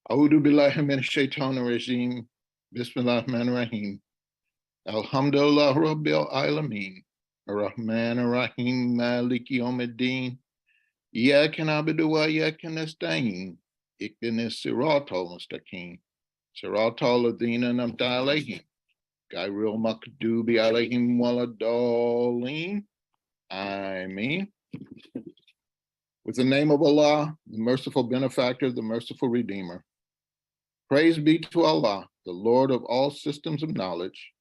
A'udhu billahi min shaitanir rajim. Bismillahir Rahmanir Rahim. Alhamdulillah Rabbil Alameen. Ar-Rahmanir Rahim. Maliki Yawmiddin. Iyyaka na'budu wa iyyaka nasta'in. Ihdinas siratal mustaqim. Siratal ladzina an'amta alayhim. Ghayril maghdubi alayhim waladdallin. Ameen. With the name of Allah, the merciful benefactor, the merciful redeemer. Praise be to Allah, the Lord of all systems of knowledge,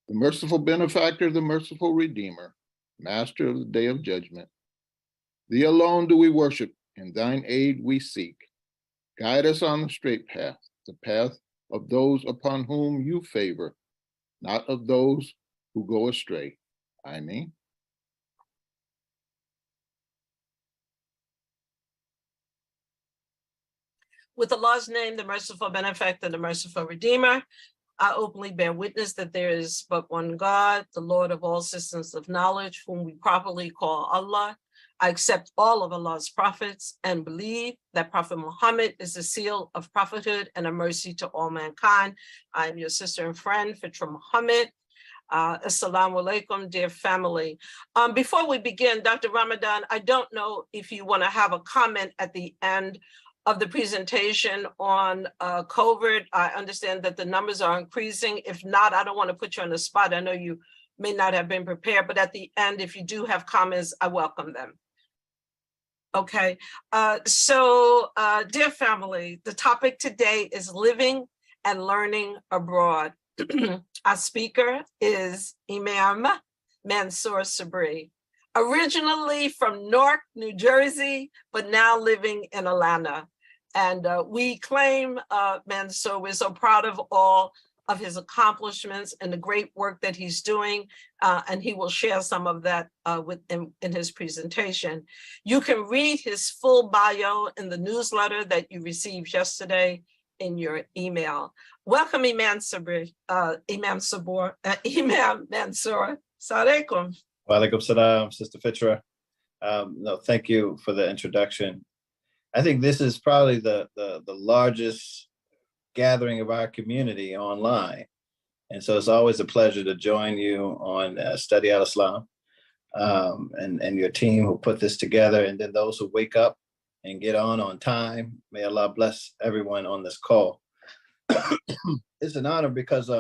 the merciful benefactor, the merciful redeemer, master of the day of judgment. Thee alone do we worship, and thine aid we seek. Guide us on the straight path, the path of those upon whom you favor, not of those who go astray. Ameen. With Allah's name, the merciful benefactor, the merciful redeemer, I openly bear witness that there is but one God, the Lord of all systems of knowledge, whom we properly call Allah. I accept all of Allah's prophets and believe that Prophet Muhammad is the seal of prophethood and a mercy to all mankind. I am your sister and friend, Firtrah Muhammad. Assalamu alaikum, dear family. Before we begin, Dr. Ramadan, I don't know if you want to have a comment at the end of the presentation on COVID. I understand that the numbers are increasing. If not, I don't want to put you on the spot. I know you may not have been prepared, but at the end, if you do have comments, I welcome them. Okay, dear family, the topic today is living and learning abroad. Our speaker is Imam Mansoor Sabree, originally from Newark, New Jersey, but now living in Atlanta. And we claim Mansoor, we're so proud of all of his accomplishments and the great work that he's doing. And he will share some of that in his presentation. You can read his full bio in the newsletter that you received yesterday in your email. Welcome, Imam Sabree, Imam Mansoor. Assalamualaikum. Walaikum salam, Sister Firtrah. No, thank you for the introduction. I think this is probably the largest gathering of our community online. And so it's always a pleasure to join you on Study Al-Islam and your team who put this together, and then those who wake up and get on time. May Allah bless everyone on this call. It's an honor because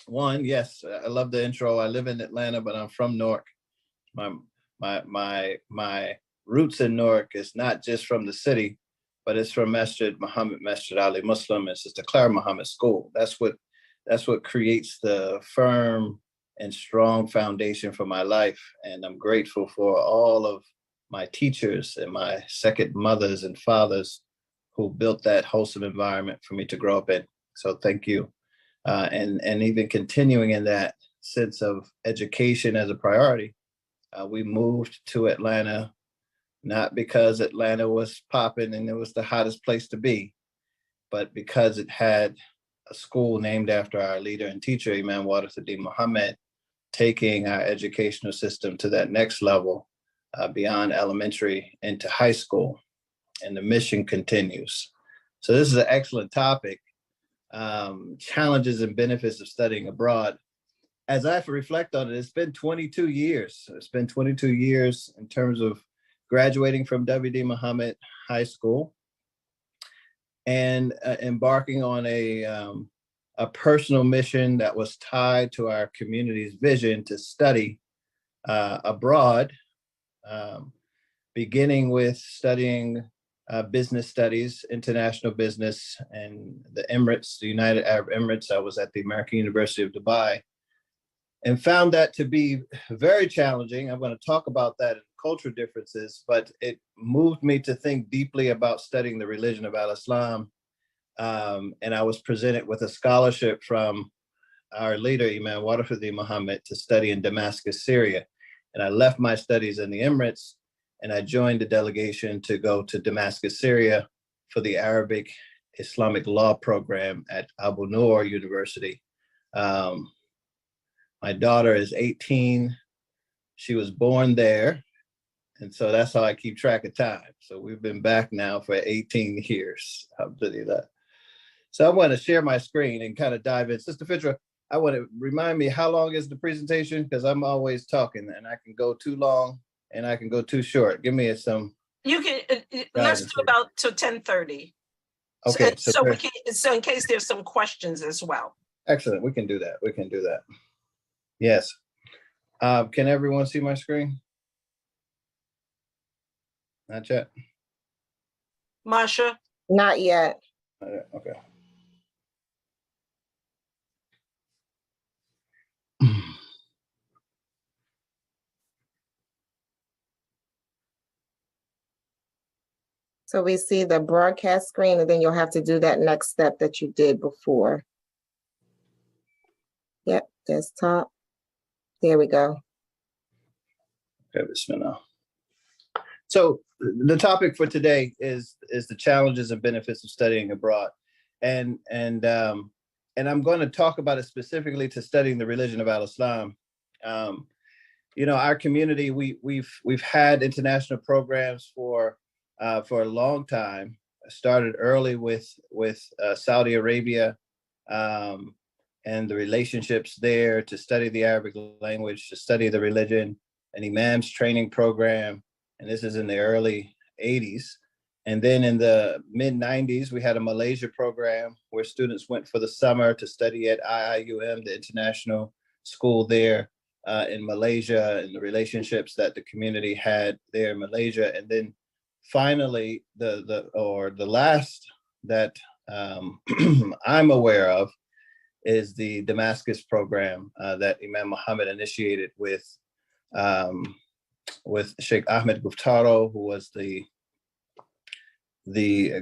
one, yes, I love the intro. I live in Atlanta, but I'm from Newark. My roots in Newark is not just from the city, but it's from Masjid Muhammad, Masjid Ali Muslim, and Sister Clara Muhammad School. That's what creates the firm and strong foundation for my life. And I'm grateful for all of my teachers and my second mothers and fathers who built that wholesome environment for me to grow up in. So thank you. And even continuing in that sense of education as a priority, we moved to Atlanta, not because Atlanta was popping and it was the hottest place to be, but because it had a school named after our leader and teacher, Imam Warithuddin Muhammad, taking our educational system to that next level, beyond elementary into high school, and the mission continues. So this is an excellent topic, challenges and benefits of studying abroad. As I reflect on it, it's been 22 years. It's been 22 years in terms of graduating from W.D. Muhammad High School and embarking on a personal mission that was tied to our community's vision to study abroad, beginning with studying business studies, international business, and the Emirates, the United Arab Emirates. I was at the American University of Dubai and found that to be very challenging. I'm going to talk about that in cultural differences, but it moved me to think deeply about studying the religion of Al-Islam. And I was presented with a scholarship from our leader, Imam Warithuddin Muhammad, to study in Damascus, Syria. And I left my studies in the Emirates and I joined the delegation to go to Damascus, Syria for the Arabic Islamic Law program at Abu Noor University. My daughter is 18. She was born there. And so that's how I keep track of time. So we've been back now for 18 years. Alhamdulillah. So I want to share my screen and kind of dive in. Sister Firtrah, I want to remind me, how long is the presentation? Because I'm always talking and I can go too long and I can go too short. Give me some. You can, let's do about till 10:30. Okay. So we can, so in case there's some questions as well. Excellent. We can do that. We can do that. Yes. Can everyone see my screen? Not yet. Masha? Not yet. Okay. So we see the broadcast screen, and then you'll have to do that next step that you did before. Yep, desktop. There we go. Okay, bismillah. So the topic for today is the challenges and benefits of studying abroad, and I'm going to talk about it specifically to studying the religion of Al-Islam. You know, our community, we've had international programs for a long time. I started early with Saudi Arabia and the relationships there, to study the Arabic language, to study the religion, an Imam's training program. And this is in the early 80s. And then in the mid 90s, we had a Malaysia program where students went for the summer to study at IIUM, the international school there in Malaysia, and the relationships that the community had there in Malaysia. And then finally, the last that I'm aware of is the Damascus program that Imam Muhammad initiated with Sheikh Ahmed Guftaro, who was the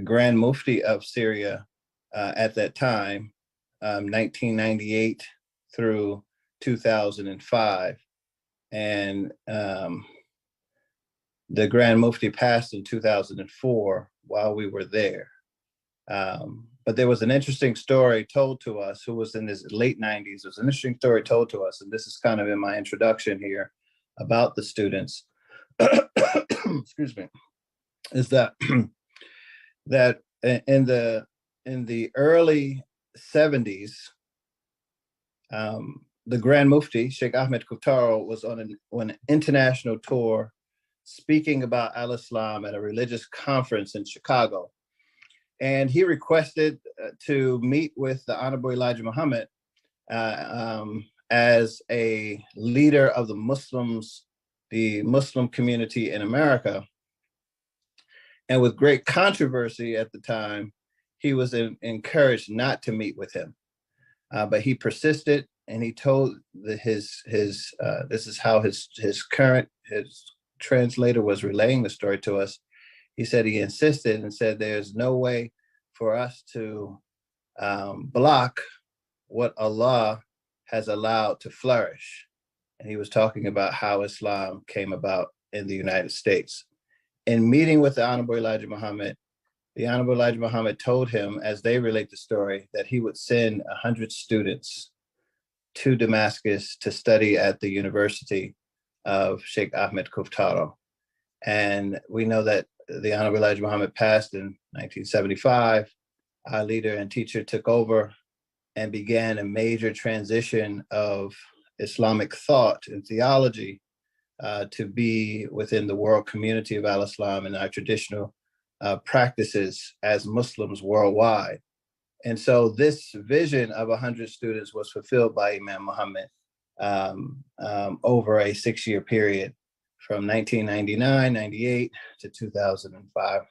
Grand Mufti of Syria at that time, 1998 through 2005. And the Grand Mufti passed in 2004 while we were there. But there was an interesting story told to us, who was in his late 90s. There was an interesting story told to us, and this is kind of in my introduction here about the students. Excuse me. Is that that in the early 70s, the Grand Mufti, Sheikh Ahmed Guftaro, was on an international tour speaking about Al-Islam at a religious conference in Chicago. And he requested to meet with the Honorable Elijah Muhammad as a leader of the Muslims, the Muslim community in America. And with great controversy at the time, he was encouraged not to meet with him. But he persisted, and he told this is how his translator was relaying the story to us. He said he insisted and said, there's no way for us to block what Allah has allowed to flourish. And he was talking about how Islam came about in the United States. In meeting with the Honorable Elijah Muhammad, the Honorable Elijah Muhammad told him, as they relate the story, that he would send 100 students to Damascus to study at the University of Sheikh Ahmed Guftaro. And we know that the Honorable Elijah Muhammad passed in 1975. Our leader and teacher took over and began a major transition of Islamic thought and theology to be within the world community of Al-Islam and our traditional practices as Muslims worldwide. And so this vision of 100 students was fulfilled by Imam Muhammad over a 6-year period from 1999, 98 to 2005.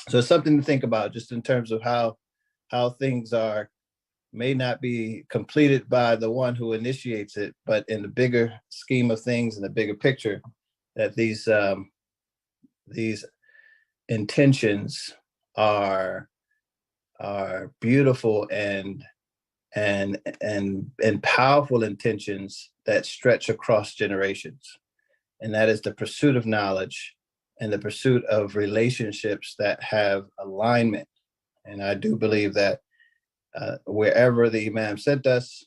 So it's something to think about, just in terms of how things may not be completed by the one who initiates it, but in the bigger scheme of things, in the bigger picture, that these intentions are beautiful and powerful intentions that stretch across generations. And that is the pursuit of knowledge and the pursuit of relationships that have alignment. And I do believe that wherever the Imam sent us,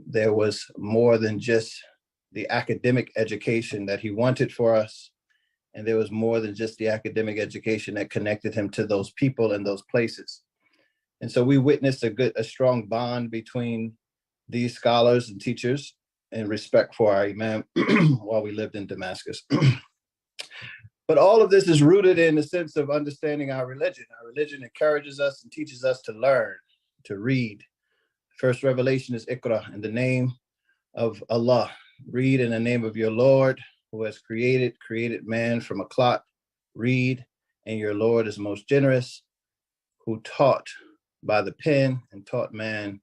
there was more than just the academic education that he wanted for us. And there was more than just the academic education that connected him to those people and those places. And so we witnessed a strong bond between these scholars and teachers and respect for our Imam while we lived in Damascus. But all of this is rooted in the sense of understanding our religion. Our religion encourages us and teaches us to learn, to read. First revelation is Iqra, in the name of Allah. Read in the name of your Lord, who has created man from a clot. Read, and your Lord is most generous, who taught by the pen and taught man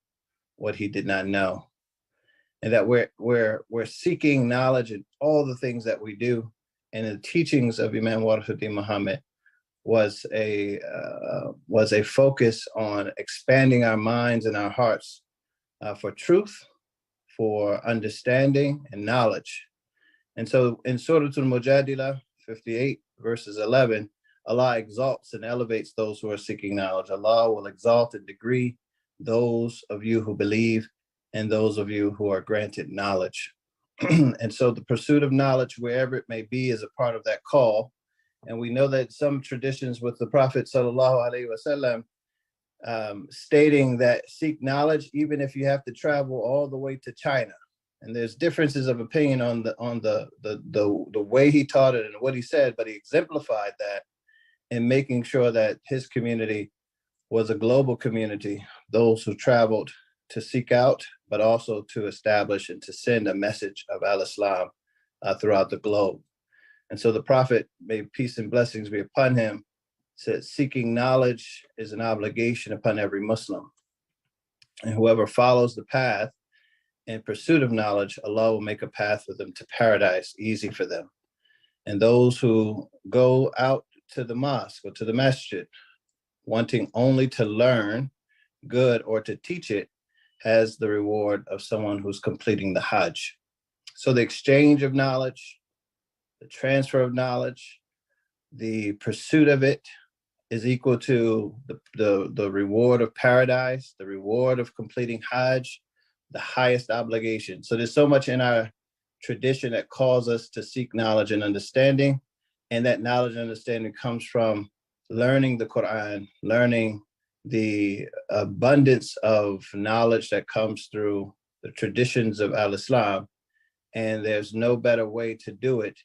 what he did not know. And that we're seeking knowledge in all the things that we do. And the teachings of Imam Warithuddin Muhammad was a focus on expanding our minds and our hearts for truth, for understanding and knowledge. And so in Surah Al-Mujadilah 58 verses 11, Allah exalts and elevates those who are seeking knowledge. Allah will exalt and degree those of you who believe and those of you who are granted knowledge. And so the pursuit of knowledge, wherever it may be, is a part of that call. And we know that some traditions with the Prophet sallallahu alaihi wasallam stating that seek knowledge, even if you have to travel all the way to China. And there's differences of opinion on the way he taught it and what he said, but he exemplified that in making sure that his community was a global community, those who traveled to seek out, but also to establish and to send a message of al-Islam throughout the globe. And so the Prophet, may peace and blessings be upon him, said, seeking knowledge is an obligation upon every Muslim. And whoever follows the path in pursuit of knowledge, Allah will make a path for them to paradise easy for them. And those who go out to the mosque or to the masjid, wanting only to learn good or to teach it, has the reward of someone who's completing the Hajj. So the exchange of knowledge, the transfer of knowledge, the pursuit of it is equal to the reward of paradise, the reward of completing Hajj, the highest obligation. So there's so much in our tradition that calls us to seek knowledge and understanding. And that knowledge and understanding comes from learning the Quran, learning the abundance of knowledge that comes through the traditions of al-Islam. And there's no better way to do it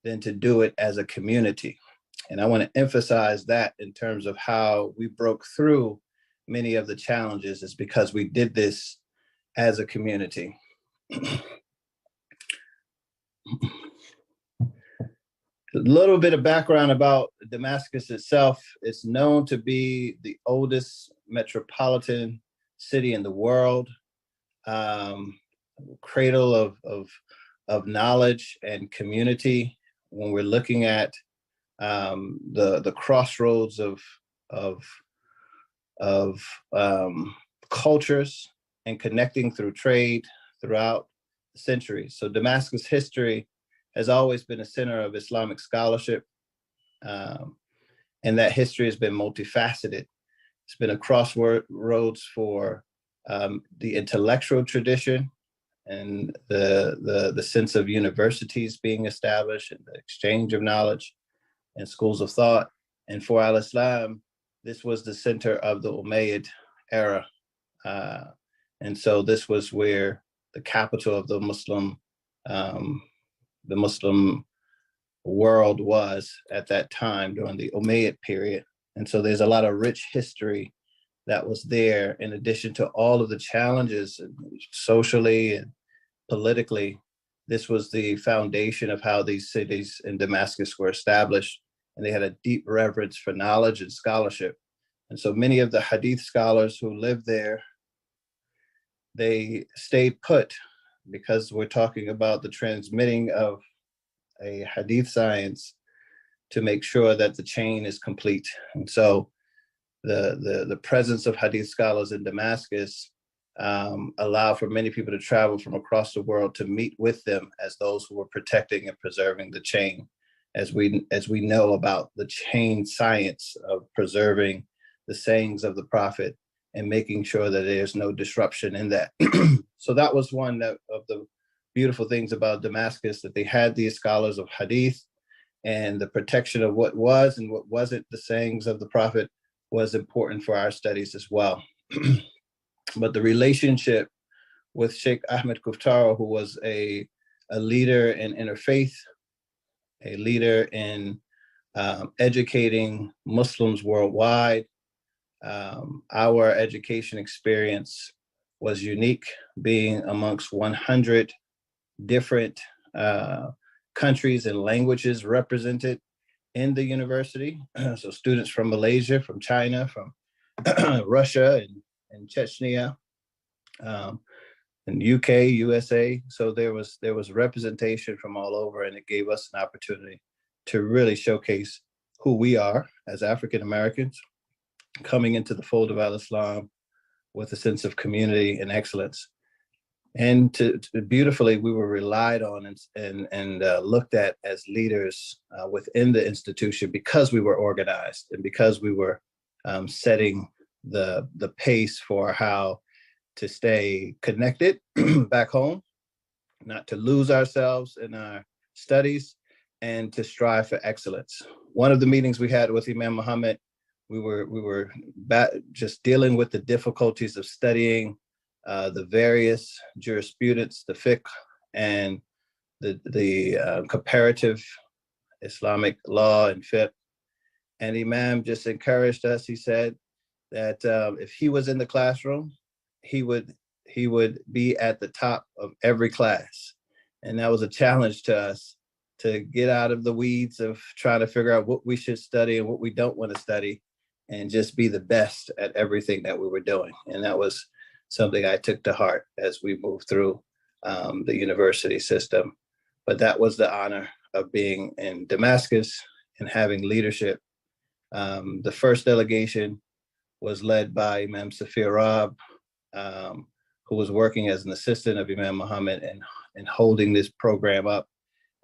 than to do it as a community. And I want to emphasize that in terms of how we broke through many of the challenges is because we did this as a community. A little bit of background about Damascus itself. It's known to be the oldest metropolitan city in the world, cradle of knowledge and community. When we're looking at the crossroads of cultures and connecting through trade throughout the centuries. So Damascus history has always been a center of Islamic scholarship, and that history has been multifaceted. It's been a crossroads for the intellectual tradition and the sense of universities being established and the exchange of knowledge and schools of thought. And for al-Islam, this was the center of the Umayyad era. And so this was where the capital of the Muslim world was at that time during the Umayyad period. And so there's a lot of rich history that was there, in addition to all of the challenges socially and politically. This was the foundation of how these cities in Damascus were established, and they had a deep reverence for knowledge and scholarship. And so many of the hadith scholars who lived there, they stayed put, because we're talking about the transmitting of a hadith science to make sure that the chain is complete. And so the presence of hadith scholars in Damascus allow for many people to travel from across the world to meet with them as those who were protecting and preserving the chain, as we know about the chain science of preserving the sayings of the Prophet and making sure that there's no disruption in that. So that was one of the beautiful things about Damascus, that they had these scholars of hadith and the protection of what was and what wasn't the sayings of the Prophet, was important for our studies as well. But the relationship with Sheikh Ahmed Kuftaro, who was a leader in interfaith, a leader in educating Muslims worldwide. Our education experience was unique, being amongst 100 different countries and languages represented in the university. So students from Malaysia, from China, from Russia and Chechnya, and UK, USA. So there was representation from all over, and it gave us an opportunity to really showcase who we are as African Americans, coming into the fold of Al-Islam with a sense of community and excellence. And to beautifully, we were relied on and looked at as leaders within the institution, because we were organized and because we were setting the pace for how to stay connected back home, not to lose ourselves in our studies, and to strive for excellence. One of the meetings we had with Imam Muhammad, we were just dealing with the difficulties of studying the various jurisprudence, the fiqh, and the comparative Islamic law and fiqh. And Imam just encouraged us. He said that if he was in the classroom, he would be at the top of every class. And that was a challenge to us, to get out of the weeds of trying to figure out what we should study and what we don't want to study, and just be the best at everything that we were doing. And that was something I took to heart as we moved through the university system. But that was the honor of being in Damascus and having leadership. The first delegation was led by Imam Firtrah, who was working as an assistant of Imam Muhammad and holding this program up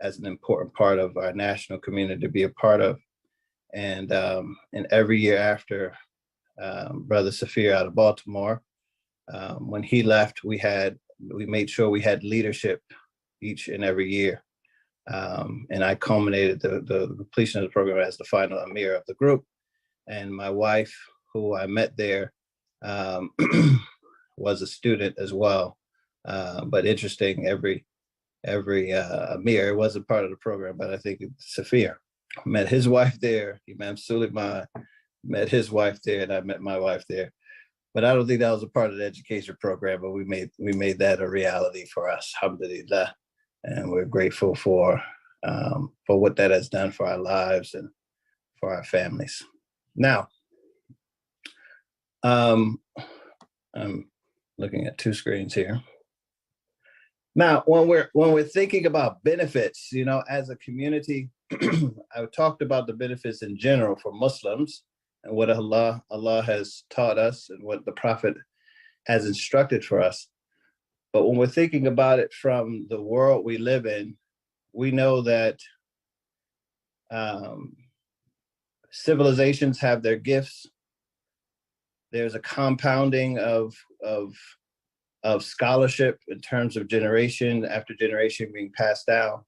as an important part of our national community to be a part of. And every year after Brother Safir out of Baltimore, when he left, we made sure we had leadership each and every year. And I culminated the completion of the program as the final Amir of the group. And my wife, who I met there, was a student as well. But interesting, every Amir wasn't part of the program, but I think Safir met his wife there. Imam Suleiman met his wife there, and I met my wife there. But I don't think that was a part of the education program, but we made that a reality for us, alhamdulillah. And we're grateful for what that has done for our lives and for our families. Now, I'm looking at two screens here. Now, when we're thinking about benefits, as a community, I've talked about the benefits in general for Muslims and what Allah has taught us and what the Prophet has instructed for us. But when we're thinking about it from the world we live in, we know that civilizations have their gifts. There's a compounding of scholarship in terms of generation after generation being passed down.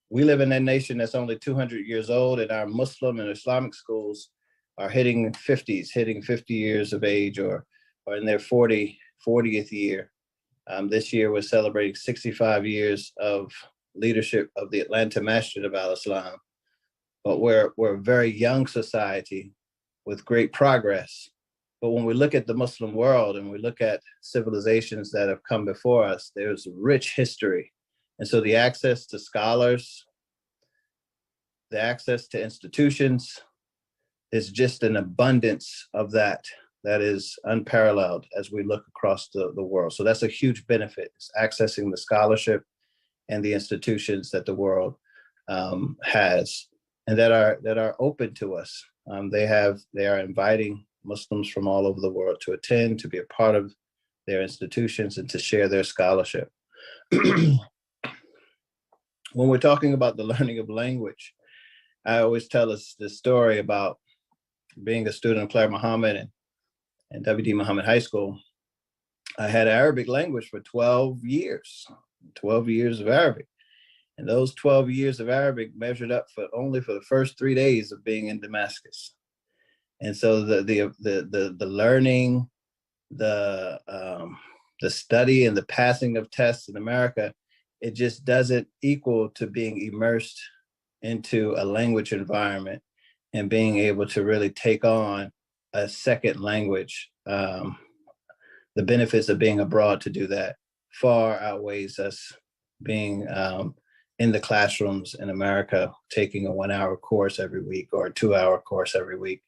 We live in a nation that's only 200 years old, and our Muslim and Islamic schools are hitting 50 years of age, or in their 40th year. This year we're celebrating 65 years of leadership of the Atlanta Masjid of Al-Islam. But we're a very young society with great progress. But when we look at the Muslim world and we look at civilizations that have come before us, there's rich history. And so the access to scholars, the access to institutions, is just an abundance of that is unparalleled as we look across the world. So that's a huge benefit, is accessing the scholarship and the institutions that the world has, and that are open to us. They are inviting Muslims from all over the world to attend, to be a part of their institutions, and to share their scholarship. When we're talking about the learning of language, I always tell us this story about being a student of Claire Muhammad and W.D. Muhammad High School. I had Arabic language for 12 years of Arabic. And those 12 years of Arabic measured up only for the first 3 days of being in Damascus. And so the learning, the study and the passing of tests in America, it just doesn't equal to being immersed into a language environment and being able to really take on a second language. The benefits of being abroad to do that far outweighs us being in the classrooms in America, taking a 1 hour course every week or a 2 hour course every week.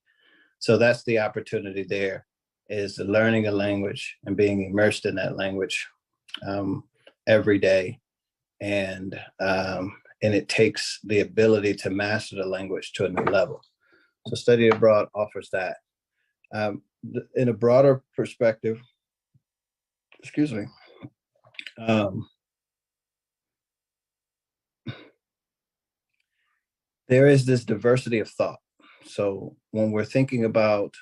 So that's the opportunity there, is learning a language and being immersed in that language every day. And it takes the ability to master the language to a new level. So study abroad offers that. In a broader perspective, excuse me, there is this diversity of thought. So when we're thinking about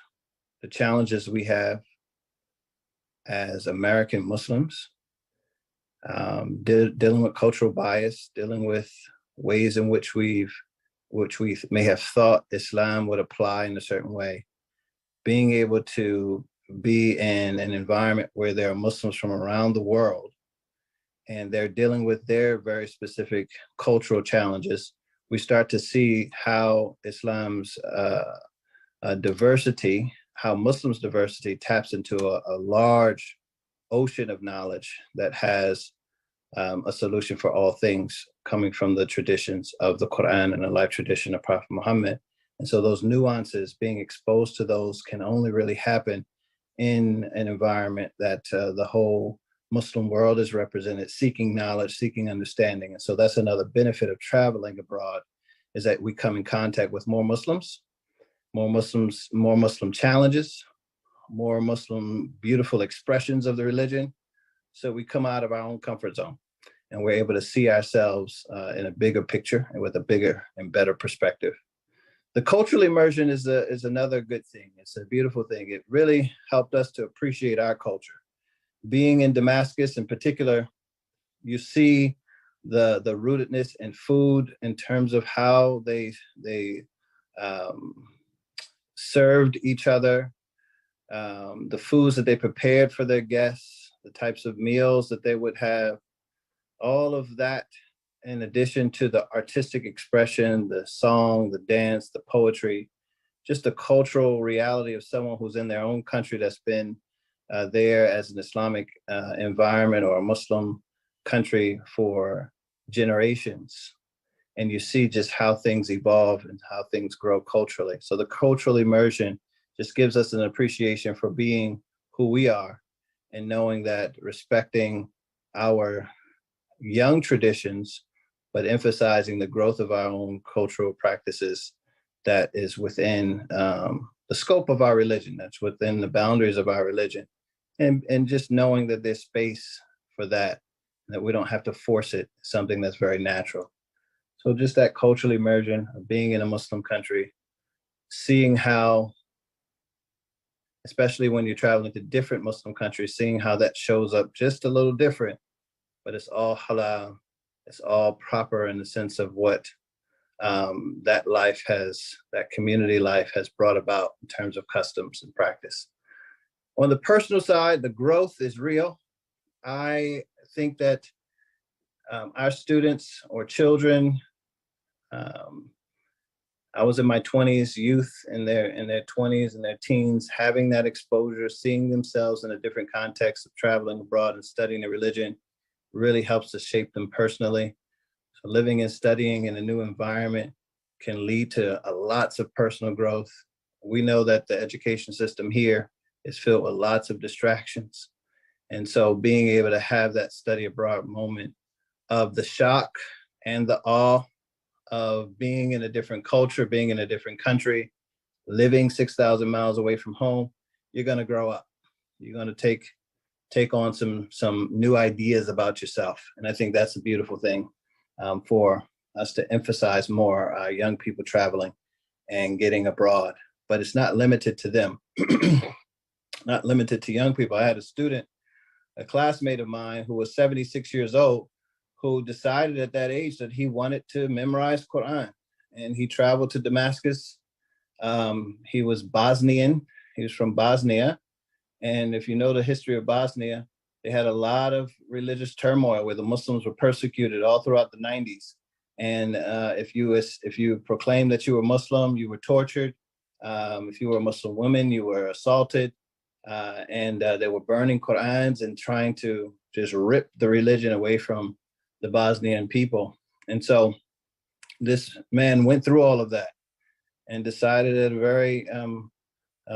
the challenges we have as American Muslims, dealing with cultural bias, dealing with ways in which we may have thought Islam would apply in a certain way, being able to be in an environment where there are Muslims from around the world and they're dealing with their very specific cultural challenges, we start to see how Islam's diversity, how Muslims' diversity taps into a large ocean of knowledge that has a solution for all things coming from the traditions of the Quran and the life tradition of Prophet Muhammad. And so those nuances, being exposed to those, can only really happen in an environment that the whole Muslim world is represented, seeking knowledge, seeking understanding. And so that's another benefit of traveling abroad, is that we come in contact with more Muslims, more Muslim challenges, more Muslim beautiful expressions of the religion. So we come out of our own comfort zone and we're able to see ourselves in a bigger picture and with a bigger and better perspective. The cultural immersion is another good thing. It's a beautiful thing. It really helped us to appreciate our culture. Being in Damascus in particular, you see the rootedness in food in terms of how they served each other, the foods that they prepared for their guests, the types of meals that they would have, all of that, in addition to the artistic expression, the song, the dance, the poetry, just the cultural reality of someone who's in their own country that's been there as an Islamic environment or a Muslim country for generations. And you see just how things evolve and how things grow culturally. So the cultural immersion just gives us an appreciation for being who we are and knowing that respecting our young traditions, but emphasizing the growth of our own cultural practices that is within the scope of our religion, that's within the boundaries of our religion. And just knowing that there's space for that we don't have to force it, something that's very natural. So just that cultural immersion of being in a Muslim country, seeing how, especially when you're traveling to different Muslim countries, seeing how that shows up just a little different, but it's all halal, it's all proper in the sense of what that community life has brought about in terms of customs and practice. On the personal side, the growth is real. I think that our students or children, I was in my 20s, youth in their 20s and their teens, having that exposure, seeing themselves in a different context of traveling abroad and studying the religion really helps to shape them personally. So living and studying in a new environment can lead to lots of personal growth. We know that the education system here is filled with lots of distractions. And so being able to have that study abroad moment of the shock and the awe of being in a different culture, being in a different country, living 6,000 miles away from home, you're going to grow up. You're going to take on some new ideas about yourself. And I think that's a beautiful thing for us to emphasize more, young people traveling and getting abroad. But it's not limited to them, not limited to young people. I had a classmate of mine who was 76 years old, who decided at that age that he wanted to memorize Quran. And he traveled to Damascus He was Bosnian. He was from Bosnia. And if you know the history of Bosnia, they had a lot of religious turmoil where the Muslims were persecuted all throughout the 90s. And if you proclaimed that you were Muslim, you were tortured. If you were a Muslim woman, you were assaulted. And they were burning Qur'ans and trying to just rip the religion away from the Bosnian people. And so this man went through all of that and decided at a very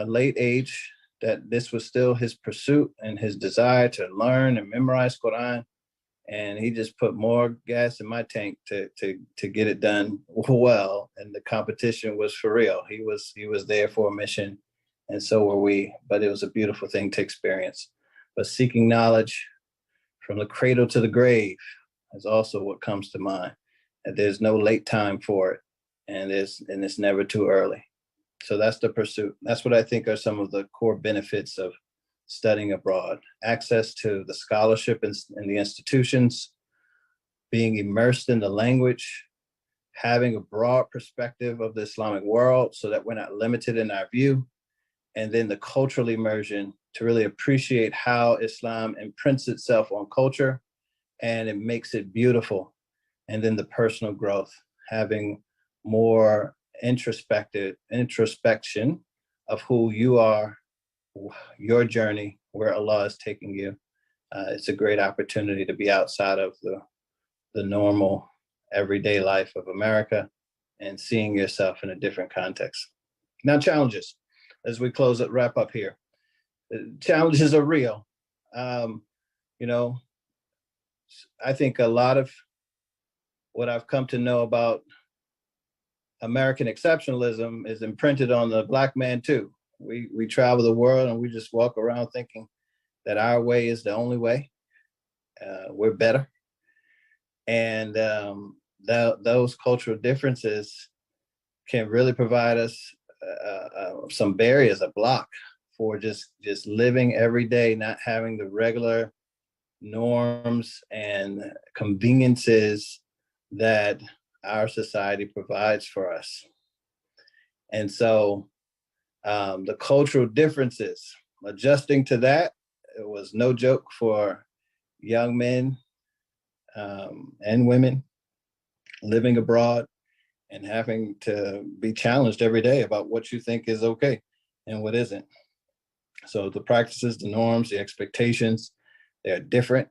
late age that this was still his pursuit and his desire to learn and memorize Quran. And he just put more gas in my tank to get it done well. And the competition was for real. He was there for a mission, and so were we. But it was a beautiful thing to experience. But seeking knowledge from the cradle to the grave is also what comes to mind. And there's no late time for it, and it's never too early. So that's the pursuit. That's what I think are some of the core benefits of studying abroad: access to the scholarship in the institutions, being immersed in the language, having a broad perspective of the Islamic world so that we're not limited in our view, and then the cultural immersion to really appreciate how Islam imprints itself on culture and it makes it beautiful. And then the personal growth, having more introspection of who you are, your journey, where Allah is taking you. It's a great opportunity to be outside of the normal everyday life of America and seeing yourself in a different context. Now, challenges, as we wrap up here. Challenges are real. I think a lot of what I've come to know about American exceptionalism is imprinted on the Black man too. We travel the world and we just walk around thinking that our way is the only way. We're better. And those cultural differences can really provide us some barriers, a block for just living every day, not having the regular norms and conveniences that our society provides for us. And so the cultural differences, adjusting to that, it was no joke for young men and women living abroad and having to be challenged every day about what you think is okay and what isn't. So the practices, the norms, the expectations, they're different,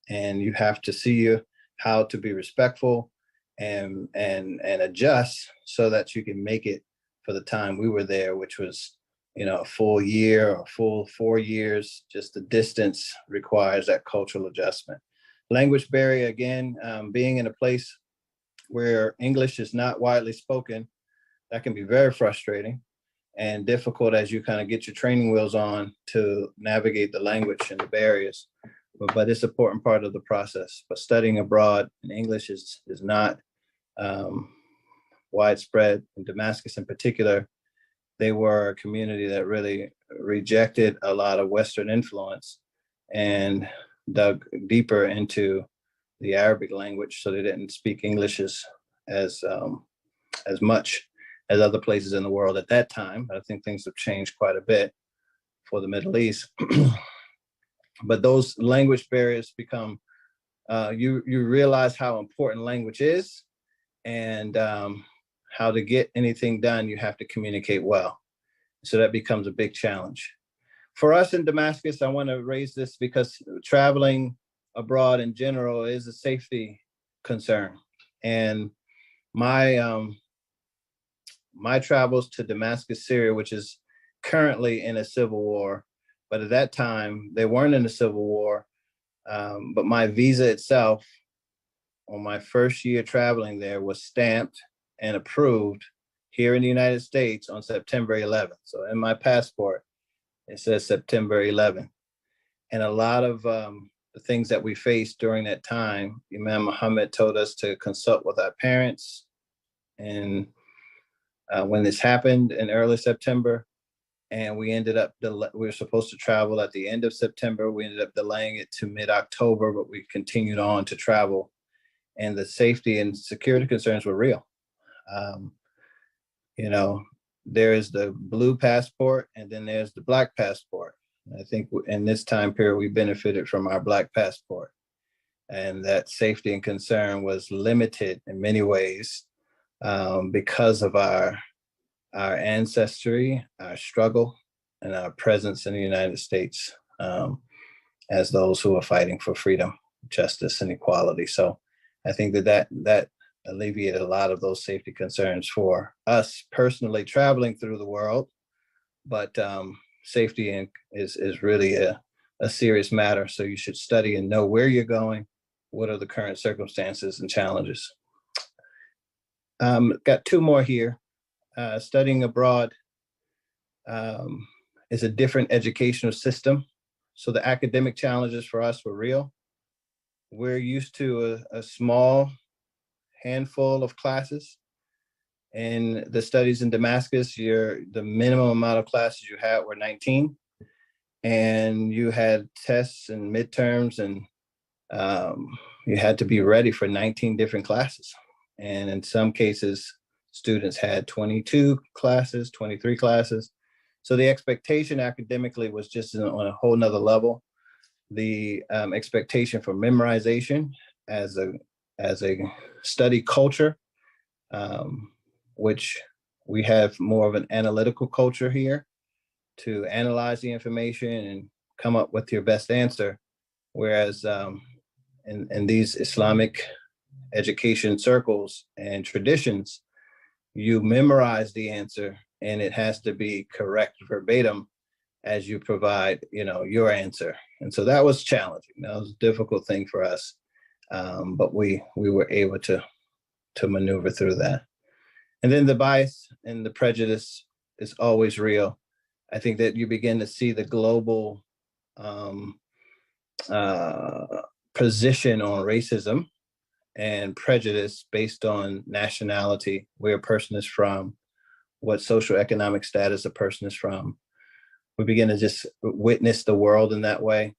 and you have to see how to be respectful and adjust so that you can make it for the time we were there, which was, a full year or full 4 years. Just the distance requires that cultural adjustment. Language barrier, again, being in a place where English is not widely spoken, that can be very frustrating and difficult as you kind of get your training wheels on to navigate the language and the barriers. But it's an important part of the process. But studying abroad in English is not widespread. In Damascus in particular, they were a community that really rejected a lot of Western influence and dug deeper into the Arabic language. So they didn't speak English as much as other places in the world at that time. I think things have changed quite a bit for the Middle East. But those language barriers become, you realize how important language is, and how to get anything done, you have to communicate well. So that becomes a big challenge. For us in Damascus, I want to raise this because traveling abroad in general is a safety concern. And my travels to Damascus, Syria, which is currently in a civil war, but at that time they weren't in a civil war. But my visa itself on my first year traveling there was stamped and approved here in the United States on September 11th. So in my passport, it says September 11th. And a lot of the things that we faced during that time, Imam Muhammad told us to consult with our parents. And when this happened in early September, and we ended up, we were supposed to travel at the end of September. We ended up delaying it to mid-October, but we continued on to travel. And the safety and security concerns were real. there is the blue passport, and then there's the black passport. I think in this time period, we benefited from our black passport, and that safety and concern was limited in many ways because of our ancestry, our struggle, and our presence in the United States as those who are fighting for freedom, justice, and equality. So I think that alleviated a lot of those safety concerns for us personally traveling through the world. But safety is really a serious matter. So you should study and know where you're going, what are the current circumstances and challenges. Got two more here. Studying abroad is a different educational system. So the academic challenges for us were real. We're used to a small handful of classes. In the studies in Damascus, the minimum amount of classes you had were 19. And you had tests and midterms, and you had to be ready for 19 different classes. And in some cases, students had 22 classes, 23 classes. So the expectation academically was just on a whole nother level. The expectation for memorization as a study culture, which we have more of an analytical culture here to analyze the information and come up with your best answer. Whereas in these Islamic education circles and traditions, you memorize the answer and it has to be correct verbatim as you provide, your answer. And so that was challenging. That was a difficult thing for us. But we were able to maneuver through that. And then the bias and the prejudice is always real. I think that you begin to see the global position on racism and prejudice based on nationality, where a person is from, what socioeconomic status a person is from. We begin to just witness the world in that way.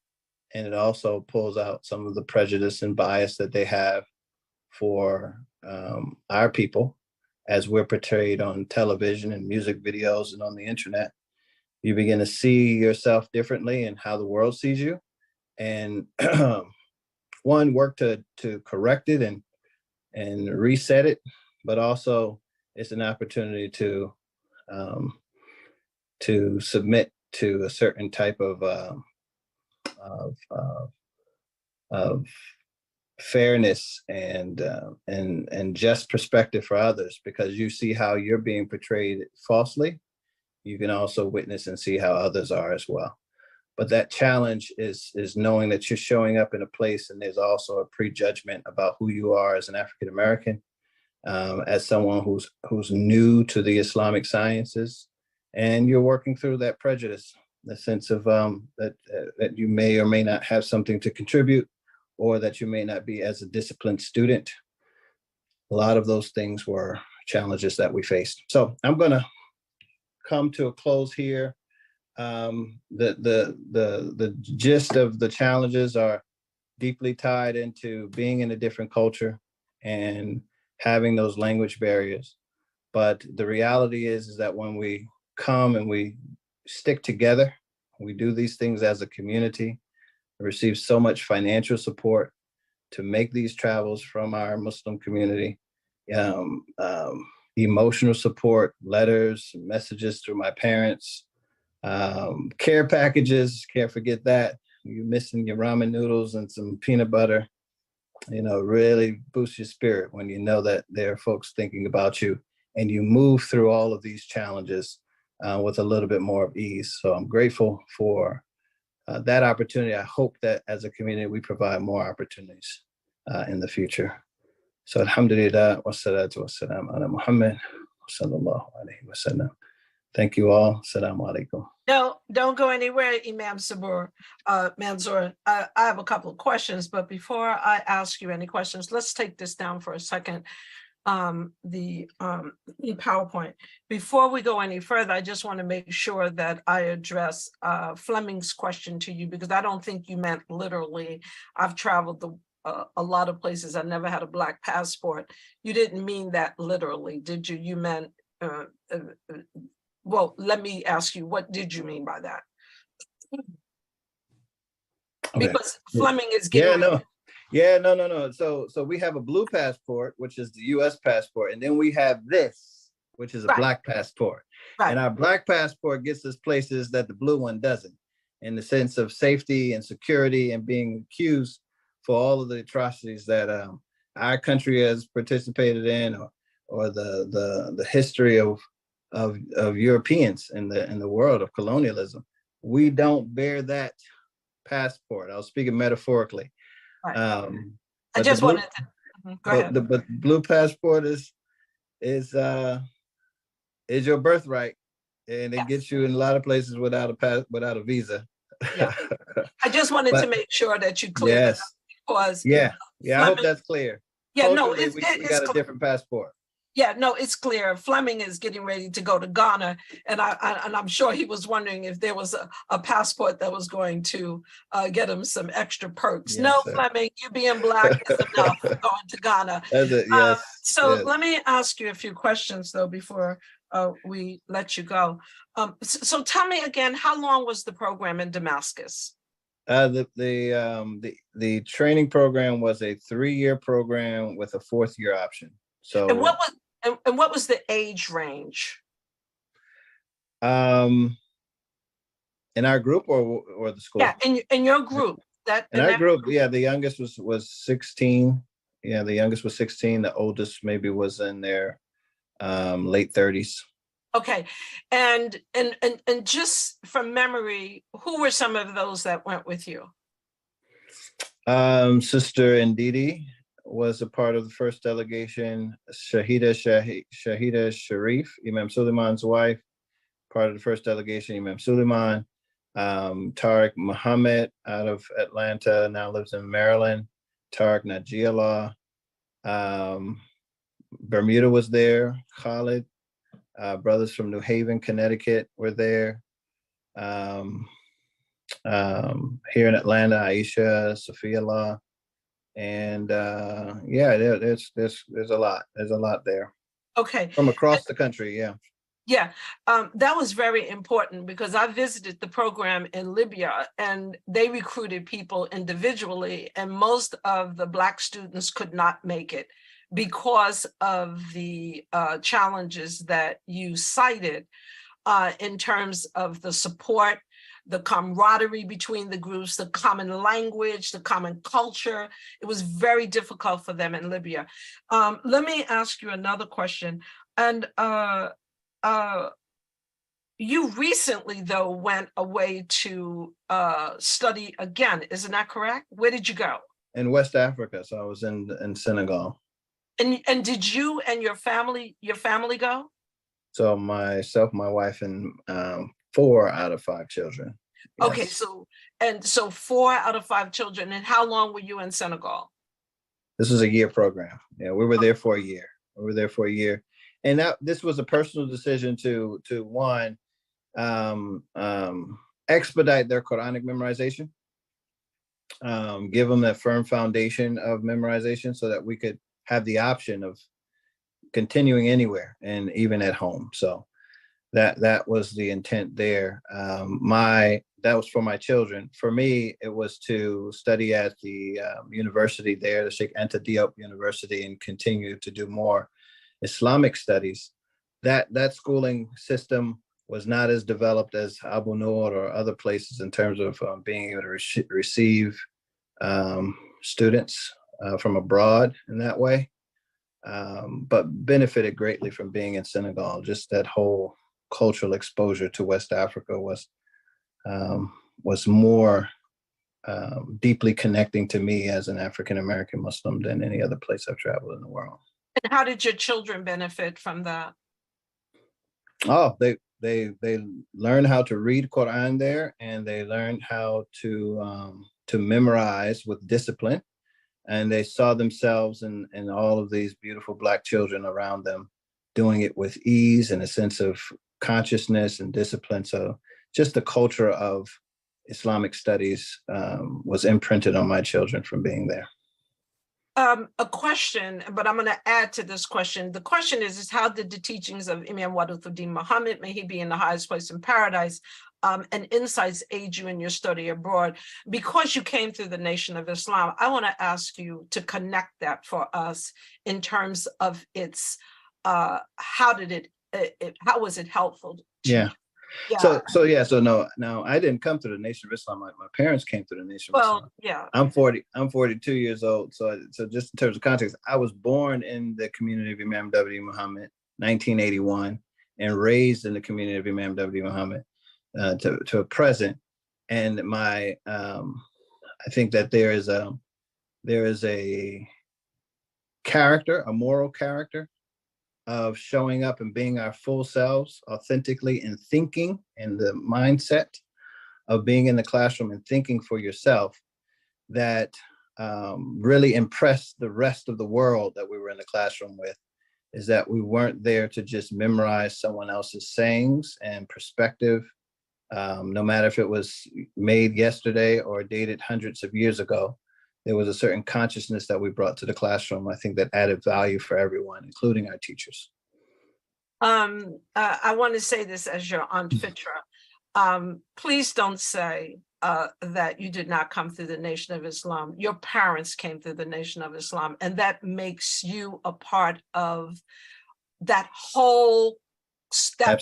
And it also pulls out some of the prejudice and bias that they have for our people as we're portrayed on television and music videos and on the internet. You begin to see yourself differently and how the world sees you. And one, work to correct it and reset it, but also it's an opportunity to submit to a certain type of fairness and just perspective for others, because you see how you're being portrayed falsely. You can also witness and see how others are as well. But that challenge is knowing that you're showing up in a place and there's also a prejudgment about who you are as an African American, as someone who's new to the Islamic sciences, and you're working through that prejudice, the sense of that you may or may not have something to contribute, or that you may not be as a disciplined student. A lot of those things were challenges that we faced. So I'm going to come to a close here. The gist of the challenges are deeply tied into being in a different culture and having those language barriers. But the reality is that when we come and we stick together, we do these things as a community, receive so much financial support to make these travels from our Muslim community, emotional support, letters, messages through my parents, care packages, can't forget that. You're missing your ramen noodles and some peanut butter, really boosts your spirit when you know that there are folks thinking about you, and you move through all of these challenges with a little bit more of ease. So I'm grateful for that opportunity. I hope that as a community, we provide more opportunities in the future. So alhamdulillah, wassalatu wassalam ala Muhammad, sallallahu alayhi wa sallam. Thank you all. Assalamu alaikum. No, don't go anywhere, Imam Sabree, Mansoor. I have a couple of questions, but before I ask you any questions, let's take this down for a second. The PowerPoint. Before we go any further, I just want to make sure that I address Fleming's question to you, because I don't think you meant literally. I've traveled a lot of places. I never had a Black passport. You didn't mean that literally, did you? You meant well, let me ask you, what did you mean by that? Okay. Because Fleming is getting No. So we have a blue passport, which is the U.S. passport, and then we have this, which is a black passport. Right. And our black passport gets us places that the blue one doesn't, in the sense of safety and security and being accused for all of the atrocities that our country has participated in, or the history of Europeans in the world of colonialism. We don't bear that passport. I was speaking metaphorically. Right. I just wanted to go ahead. But the blue passport is your birthright, and it gets you in a lot of places without a visa. Yeah. I just wanted to make sure that you cleared that up, because I Fleming, hope that's clear. Yeah, no, we got a different passport. Yeah, no, it's clear. Fleming is getting ready to go to Ghana, and I'm sure he was wondering if there was a passport that was going to get him some extra perks. Yes, no, sir. Fleming, you being black is enough for going to Ghana. That's it, yes. So let me ask you a few questions though before we let you go. So tell me again, how long was the program in Damascus? The training program was a 3-year program with a 4th-year option. So and what was the age range? In our group or the school? Yeah, in your group. In our group, the youngest was 16. Yeah, the youngest was 16. The oldest maybe was in their late 30s. Okay, and just from memory, who were some of those that went with you? Sister Ndidi was a part of the first delegation. Shahida Sharif, Imam Suleiman's wife, part of the first delegation. Imam Suleiman, Tariq Muhammad out of Atlanta, now lives in Maryland. Tariq Najiallah. Bermuda was there. Khalid, brothers from New Haven, Connecticut were there. Here in Atlanta, Aisha, Sophia Law. And there's a lot. There's a lot there. Okay. From across the country, yeah. Yeah, that was very important because I visited the program in Libya and they recruited people individually, and most of the Black students could not make it because of the challenges that you cited in terms of the support, the camaraderie between the groups, the common language, the common culture. It was very difficult for them in Libya. Let me ask you another question. And you recently, though, went away to study again. Isn't that correct? Where did you go? In West Africa. So I was in Senegal. And did you and your family go? So myself, my wife, and 4 out of 5 children. Yes. Okay, so 4 out of 5 children. And how long were you in Senegal? This was a year program. Yeah, we were there for a year. And this was a personal decision to one, expedite their Quranic memorization, give them that firm foundation of memorization so that we could have the option of continuing anywhere and even at home. So that was the intent there. That was for my children. For me, it was to study at the university there, the Sheikh Anta Diop University, and continue to do more Islamic studies. That schooling system was not as developed as Abu Nur or other places in terms of being able to receive students from abroad in that way, but benefited greatly from being in Senegal. Just that whole cultural exposure to West Africa was more deeply connecting to me as an African-American Muslim than any other place I've traveled in the world. And how did your children benefit from that? Oh, they learned how to read Quran there, and they learned how to memorize with discipline, and they saw themselves and all of these beautiful Black children around them doing it with ease and a sense of consciousness and discipline. So just the culture of Islamic studies was imprinted on my children from being there. A question, but I'm going to add to this question. The question is how did the teachings of Imam Waduddin Muhammad, may he be in the highest place in paradise, and insights aid you in your study abroad? Because you came through the Nation of Islam, I want to ask you to connect that for us in terms of its, how was it helpful to Yeah. you? Yeah. So no, I didn't come to the Nation of Islam. My parents came to the Nation of Islam. Well, yeah. I'm 42 years old. So just in terms of context, I was born in the community of Imam W. Muhammad, 1981, and raised in the community of Imam W. Muhammad to present. And I think that there is a character, a moral character of showing up and being our full selves authentically and thinking, and the mindset of being in the classroom and thinking for yourself that really impressed the rest of the world that we were in the classroom with, is that we weren't there to just memorize someone else's sayings and perspective, no matter if it was made yesterday or dated hundreds of years ago. There was a certain consciousness that we brought to the classroom, I think, that added value for everyone, including our teachers. I want to say this as your Aunt Firtrah. Please don't say that you did not come through the Nation of Islam. Your parents came through the Nation of Islam, and that makes you a part of that whole step.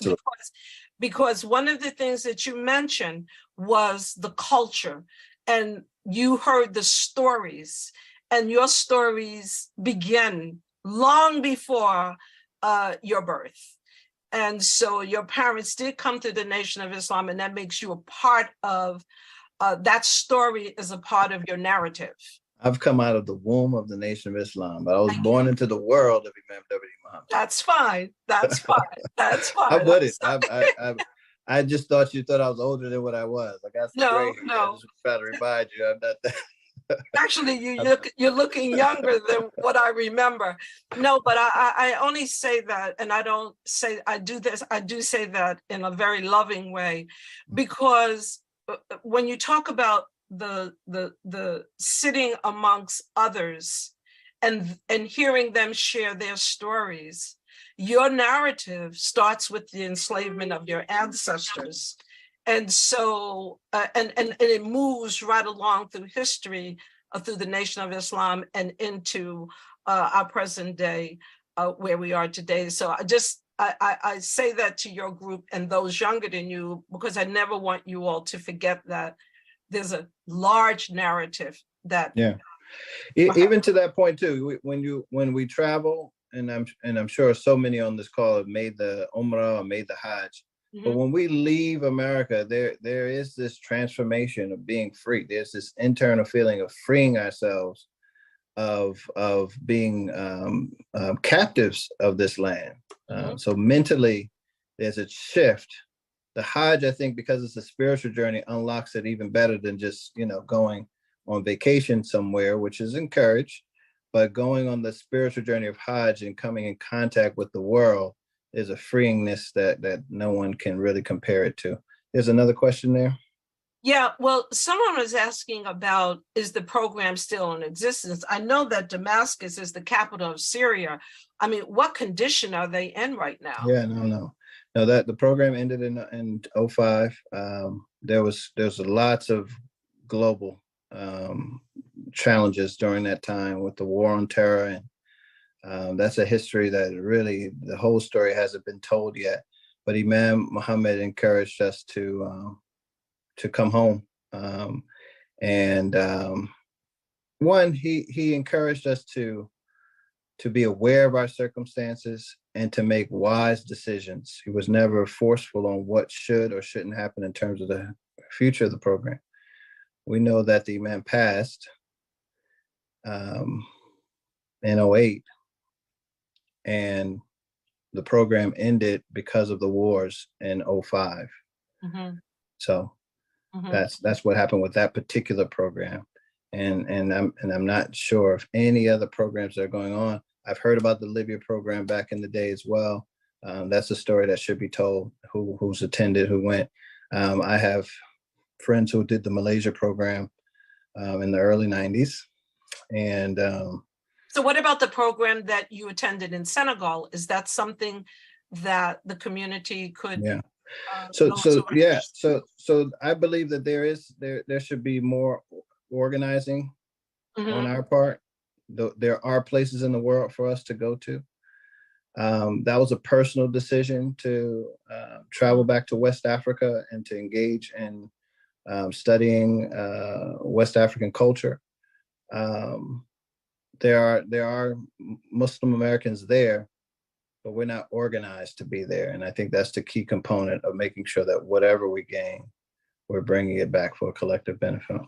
Because one of the things that you mentioned was the culture, and you heard the stories, and your stories begin long before your birth. And so your parents did come to the Nation of Islam, and that makes you a part of that story, is a part of your narrative. I've come out of the womb of the Nation of Islam, but I was born into the world of Imam W. Muhammad. That's fine. That's fine. That's fine. I wouldn't. I just thought you thought I was older than what I was. I got some gray hair. I just try to remind you I'm not that. Actually, you're looking younger than what I remember. No, but I only say that, and I do say that in a very loving way, because when you talk about the sitting amongst others and hearing them share their stories, your narrative starts with the enslavement of your ancestors. And so, and it moves right along through history, through the Nation of Islam, and into our present day, where we are today. So I say that to your group and those younger than you, because I never want you all to forget that there's a large narrative that. Yeah. Even to that point too, when we travel, and I'm sure so many on this call have made the Umrah or made the Hajj. But when we leave America, there is this transformation of being free. There's this internal feeling of freeing ourselves of being captives of this land. So mentally, there's a shift. The Hajj, I think, because it's a spiritual journey, unlocks it even better than just going on vacation somewhere, which is encouraged. But going on the spiritual journey of Hajj and coming in contact with the world is a freeingness that no one can really compare it to. There's another question there. Yeah, well, someone was asking about, is the program still in existence? I know that Damascus is the capital of Syria. I mean, what condition are they in right now? Yeah, no, that the program ended in 2005. There was lots of global challenges during that time with the war on terror, and that's a history that really the whole story hasn't been told yet. But Imam Muhammad encouraged us to come home, and one, he encouraged us to be aware of our circumstances and to make wise decisions. He was never forceful on what should or shouldn't happen in terms of the future of the program. We know that the Imam passed in 2008, and the program ended because of the wars in 2005. So that's what happened with that particular program. And I'm not sure if any other programs that are going on. I've heard about the Libya program back in the day as well. That's a story that should be told. Who's attended, who went. I have friends who did the Malaysia program in the early 90s, and So what about the program that you attended in Senegal? Is that something that the community could? Yeah. go to? So I believe that there should be more organizing on our part. There are places in the world for us to go to. That was a personal decision to travel back to West Africa and to engage in studying West African culture. There are Muslim Americans there, but we're not organized to be there. And I think that's the key component of making sure that whatever we gain, we're bringing it back for a collective benefit.